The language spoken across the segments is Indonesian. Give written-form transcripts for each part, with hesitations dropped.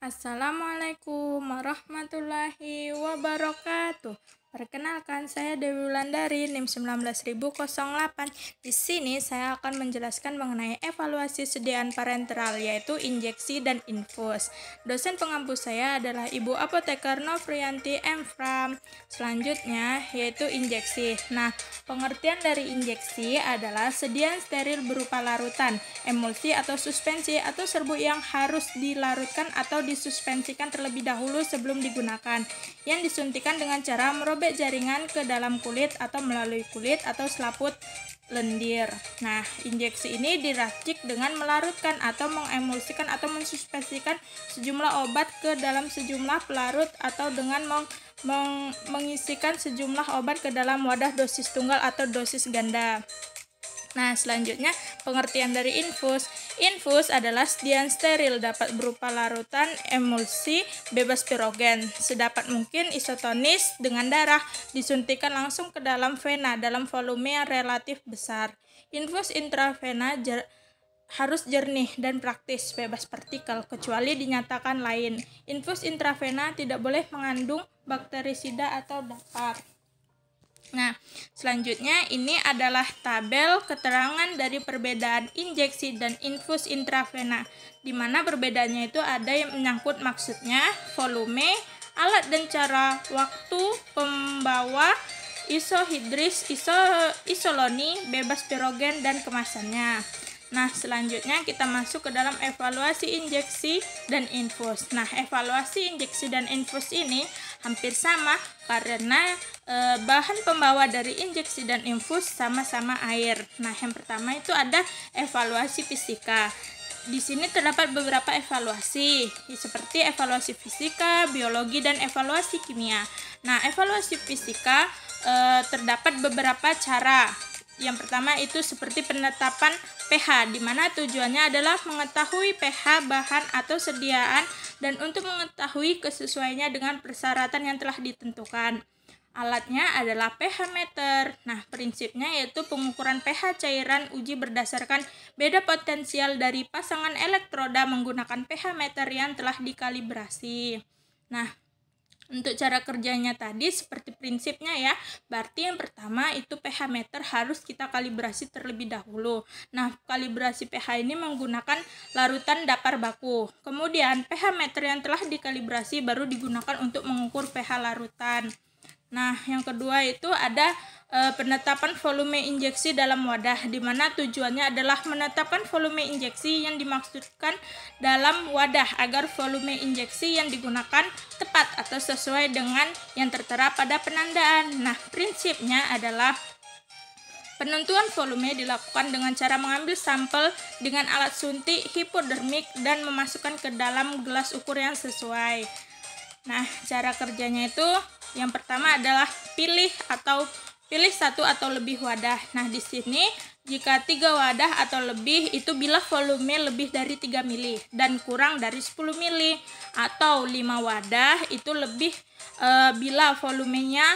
Assalamualaikum warahmatullahi wabarakatuh. Perkenalkan, saya Dewi Wulandari, NIM 19008. Di sini saya akan menjelaskan mengenai evaluasi sediaan parenteral, yaitu injeksi dan infus. Dosen pengampu saya adalah Ibu Apoteker Novrianti M. Fram. Selanjutnya, yaitu injeksi. Nah, pengertian dari injeksi adalah sediaan steril berupa larutan, emulsi atau suspensi atau serbuk yang harus dilarutkan atau disuspensikan terlebih dahulu sebelum digunakan, yang disuntikan dengan cara merobek jaringan ke dalam kulit atau melalui kulit atau selaput lendir. Nah, injeksi ini diracik dengan melarutkan atau mengemulsikan atau mensuspensikan sejumlah obat ke dalam sejumlah pelarut atau dengan mengisikan sejumlah obat ke dalam wadah dosis tunggal atau dosis ganda. Nah, selanjutnya pengertian dari infus. Infus adalah sediaan steril, dapat berupa larutan, emulsi, bebas pirogen, sedapat mungkin isotonis dengan darah, disuntikan langsung ke dalam vena dalam volume yang relatif besar. Infus intravena harus jernih dan praktis, bebas partikel, kecuali dinyatakan lain. Infus intravena tidak boleh mengandung bakterisida atau dapar. Nah, selanjutnya ini adalah tabel keterangan dari perbedaan injeksi dan infus intravena, di mana perbedaannya itu ada yang menyangkut maksudnya, volume, alat dan cara, waktu, pembawa, isohidris, isoloni, bebas pirogen, dan kemasannya. Nah, selanjutnya kita masuk ke dalam evaluasi injeksi dan infus. Nah, evaluasi injeksi dan infus ini hampir sama karena bahan pembawa dari injeksi dan infus sama-sama air. Nah, yang pertama itu ada evaluasi fisika. Di sini terdapat beberapa evaluasi, seperti evaluasi fisika, biologi, dan evaluasi kimia. Nah, evaluasi fisika terdapat beberapa cara. Yang pertama itu seperti penetapan pH, di mana tujuannya adalah mengetahui pH bahan atau sediaan dan untuk mengetahui kesesuaiannya dengan persyaratan yang telah ditentukan. Alatnya adalah pH meter. Nah, prinsipnya yaitu pengukuran pH cairan uji berdasarkan beda potensial dari pasangan elektroda menggunakan pH meter yang telah dikalibrasi. Nah, untuk cara kerjanya tadi seperti prinsipnya ya, berarti yang pertama itu pH meter harus kita kalibrasi terlebih dahulu. Nah, kalibrasi pH ini menggunakan larutan dapar baku. Kemudian pH meter yang telah dikalibrasi baru digunakan untuk mengukur pH larutan. Nah, yang kedua itu ada penetapan volume injeksi dalam wadah, di mana tujuannya adalah menetapkan volume injeksi yang dimaksudkan dalam wadah agar volume injeksi yang digunakan tepat atau sesuai dengan yang tertera pada penandaan. Nah, prinsipnya adalah penentuan volume dilakukan dengan cara mengambil sampel dengan alat suntik hipodermik dan memasukkan ke dalam gelas ukur yang sesuai. Nah, cara kerjanya itu yang pertama adalah pilih satu atau lebih wadah. Nah, di sini jika 3 wadah atau lebih itu bila volume lebih dari 3 mili dan kurang dari 10 mili, atau 5 wadah itu lebih bila volumenya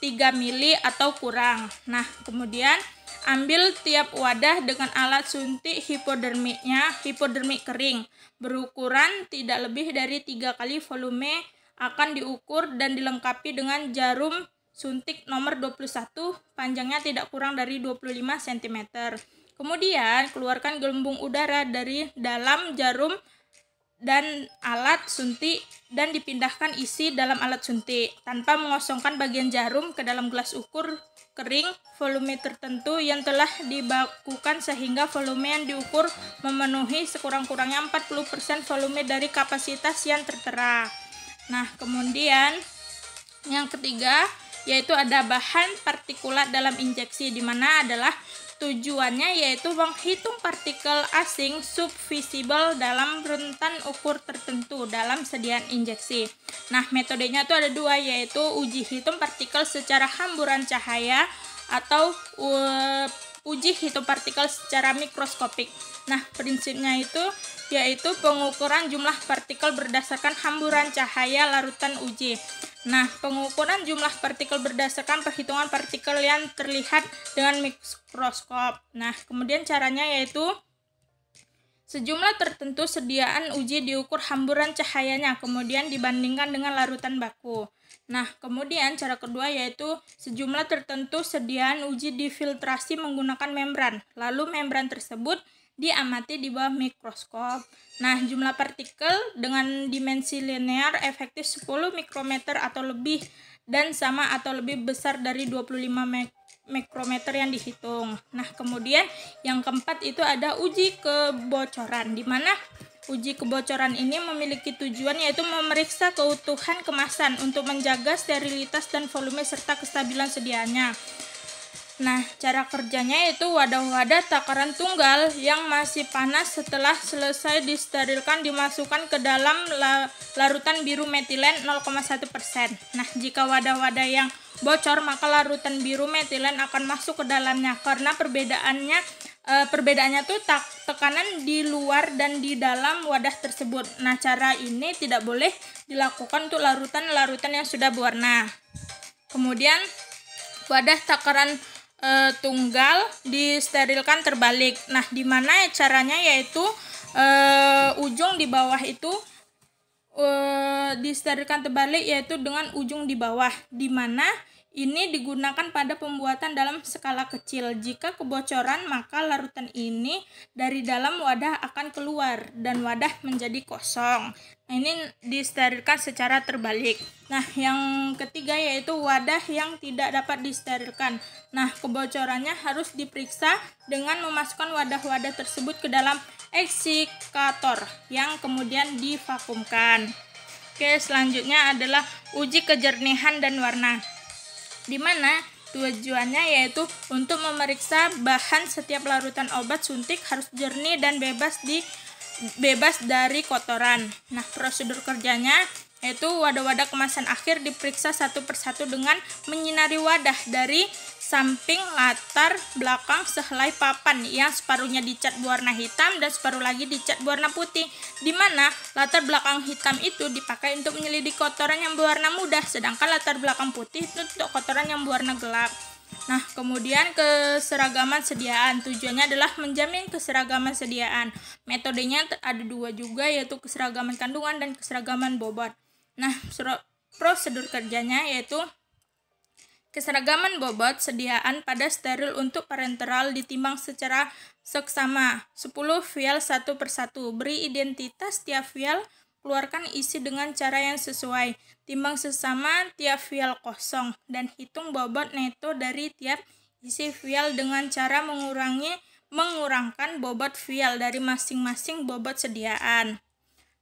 3 mili atau kurang. Nah, kemudian ambil tiap wadah dengan alat suntik hipodermik kering berukuran tidak lebih dari 3 kali volume, akan diukur dan dilengkapi dengan jarum suntik nomor 21, panjangnya tidak kurang dari 25 cm. Kemudian keluarkan gelembung udara dari dalam jarum dan alat suntik dan dipindahkan isi dalam alat suntik tanpa mengosongkan bagian jarum ke dalam gelas ukur kering volume tertentu yang telah dibakukan sehingga volume yang diukur memenuhi sekurang-kurangnya 40% volume dari kapasitas yang tertera. Nah, kemudian yang ketiga yaitu ada bahan partikulat dalam injeksi, di mana adalah tujuannya yaitu menghitung partikel asing subvisible dalam rentan ukur tertentu dalam sediaan injeksi. Nah, metodenya itu ada 2, yaitu uji hitung partikel secara hamburan cahaya atau uji hitung partikel secara mikroskopik. Nah, prinsipnya itu yaitu pengukuran jumlah partikel berdasarkan hamburan cahaya larutan uji. Nah, pengukuran jumlah partikel berdasarkan perhitungan partikel yang terlihat dengan mikroskop. Nah, kemudian caranya yaitu Sejumlah tertentu sediaan uji diukur hamburan cahayanya, kemudian dibandingkan dengan larutan baku. Nah, kemudian cara kedua yaitu sejumlah tertentu sediaan uji difiltrasi menggunakan membran. Lalu membran tersebut diamati di bawah mikroskop. Nah, jumlah partikel dengan dimensi linear efektif 10 mikrometer atau lebih dan sama atau lebih besar dari 25 mikrometer yang dihitung. Nah, kemudian yang keempat itu ada uji kebocoran, di mana uji kebocoran ini memiliki tujuan yaitu memeriksa keutuhan kemasan untuk menjaga sterilitas dan volume serta kestabilan sediaannya. Nah, cara kerjanya yaitu wadah-wadah takaran tunggal yang masih panas setelah selesai disterilkan dimasukkan ke dalam larutan biru metilen 0,1%. Nah, jika wadah-wadah yang bocor, maka larutan biru metilen akan masuk ke dalamnya karena perbedaannya tuh tekanan di luar dan di dalam wadah tersebut. Nah, cara ini tidak boleh dilakukan untuk larutan-larutan yang sudah berwarna. Kemudian wadah takaran tunggal disterilkan terbalik. Nah, di mana caranya yaitu ujung di bawah itu disterilkan terbalik yaitu dengan ujung di bawah, di mana ini digunakan pada pembuatan dalam skala kecil. Jika kebocoran, maka larutan ini dari dalam wadah akan keluar dan wadah menjadi kosong. Nah, ini disterilkan secara terbalik. Nah, yang ketiga yaitu wadah yang tidak dapat disterilkan. Nah, kebocorannya harus diperiksa dengan memasukkan wadah-wadah tersebut ke dalam eksikator yang kemudian divakumkan. Oke, selanjutnya adalah uji kejernihan dan warna, di mana tujuannya yaitu untuk memeriksa bahan setiap larutan obat suntik harus jernih dan bebas dari kotoran. Nah, prosedur kerjanya yaitu wadah-wadah kemasan akhir diperiksa satu persatu dengan menyinari wadah dari samping, latar belakang sehelai papan yang separuhnya dicat berwarna hitam dan separuh lagi dicat berwarna putih, di mana latar belakang hitam itu dipakai untuk menyelidiki kotoran yang berwarna muda, sedangkan latar belakang putih itu untuk kotoran yang berwarna gelap. Nah, kemudian keseragaman sediaan, tujuannya adalah menjamin keseragaman sediaan. Metodenya ada dua juga, yaitu keseragaman kandungan dan keseragaman bobot. Nah, prosedur kerjanya yaitu keseragaman bobot sediaan pada steril untuk parenteral ditimbang secara seksama 10 vial satu persatu. Beri identitas tiap vial, keluarkan isi dengan cara yang sesuai. Timbang sesama tiap vial kosong dan hitung bobot neto dari tiap isi vial dengan cara mengurangkan bobot vial dari masing-masing bobot sediaan.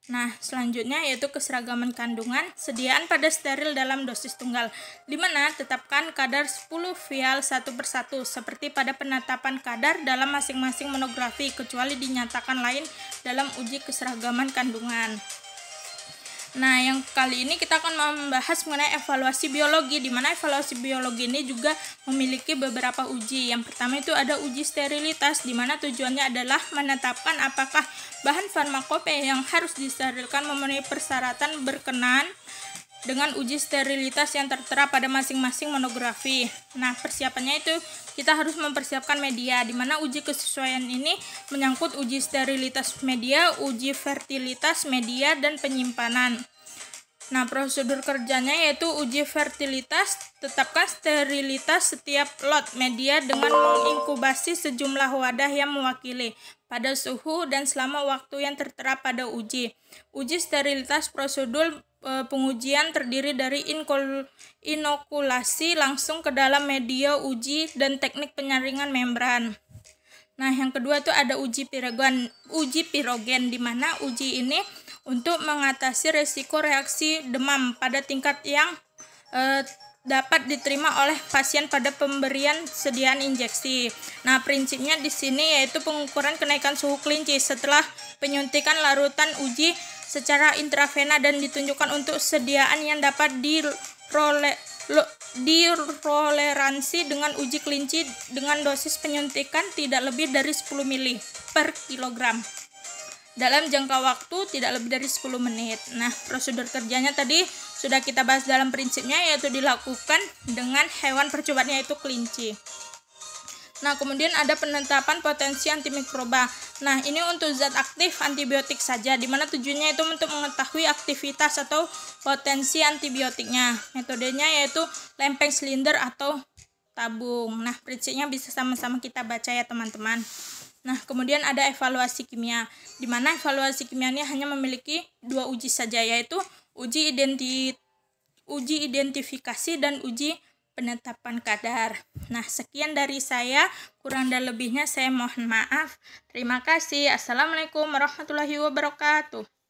Nah, selanjutnya yaitu keseragaman kandungan sediaan pada steril dalam dosis tunggal, di mana tetapkan kadar 10 vial satu persatu seperti pada penetapan kadar dalam masing-masing monografi, kecuali dinyatakan lain dalam uji keseragaman kandungan. Nah, yang kali ini kita akan membahas mengenai evaluasi biologi, di mana evaluasi biologi ini juga memiliki beberapa uji. Yang pertama itu ada uji sterilitas, di mana tujuannya adalah menetapkan apakah bahan farmakope yang harus disterilkan memenuhi persyaratan berkenan dengan uji sterilitas yang tertera pada masing-masing monografi. Nah, persiapannya itu kita harus mempersiapkan media, di mana uji kesesuaian ini menyangkut uji sterilitas media, uji fertilitas media, dan penyimpanan. Nah, prosedur kerjanya yaitu uji fertilitas, tetapkan sterilitas setiap lot media dengan menginkubasi sejumlah wadah yang mewakili pada suhu dan selama waktu yang tertera pada uji. Uji sterilitas prosedur pengujian terdiri dari inokulasi langsung ke dalam media uji dan teknik penyaringan membran. Nah, yang kedua itu ada uji pirogen, di mana uji ini untuk mengatasi resiko reaksi demam pada tingkat yang dapat diterima oleh pasien pada pemberian sediaan injeksi. Nah, prinsipnya di sini yaitu pengukuran kenaikan suhu kelinci setelah penyuntikan larutan uji secara intravena dan ditunjukkan untuk sediaan yang dapat ditoleransi dengan uji kelinci dengan dosis penyuntikan tidak lebih dari 10 ml per kilogram dalam jangka waktu tidak lebih dari 10 menit. Nah, prosedur kerjanya tadi sudah kita bahas dalam prinsipnya, yaitu dilakukan dengan hewan percobaan yaitu kelinci. Nah, kemudian ada penetapan potensi antimikroba. Nah, ini untuk zat aktif antibiotik saja, di mana tujuannya itu untuk mengetahui aktivitas atau potensi antibiotiknya. Metodenya yaitu lempeng silinder atau tabung. Nah, prinsipnya bisa sama-sama kita baca ya teman-teman. Nah, kemudian ada evaluasi kimia, di mana evaluasi kimia ini hanya memiliki 2 uji saja, yaitu uji identifikasi dan uji penetapan kadar. Nah, sekian dari saya, kurang dan lebihnya saya mohon maaf. Terima kasih. Assalamualaikum warahmatullahi wabarakatuh.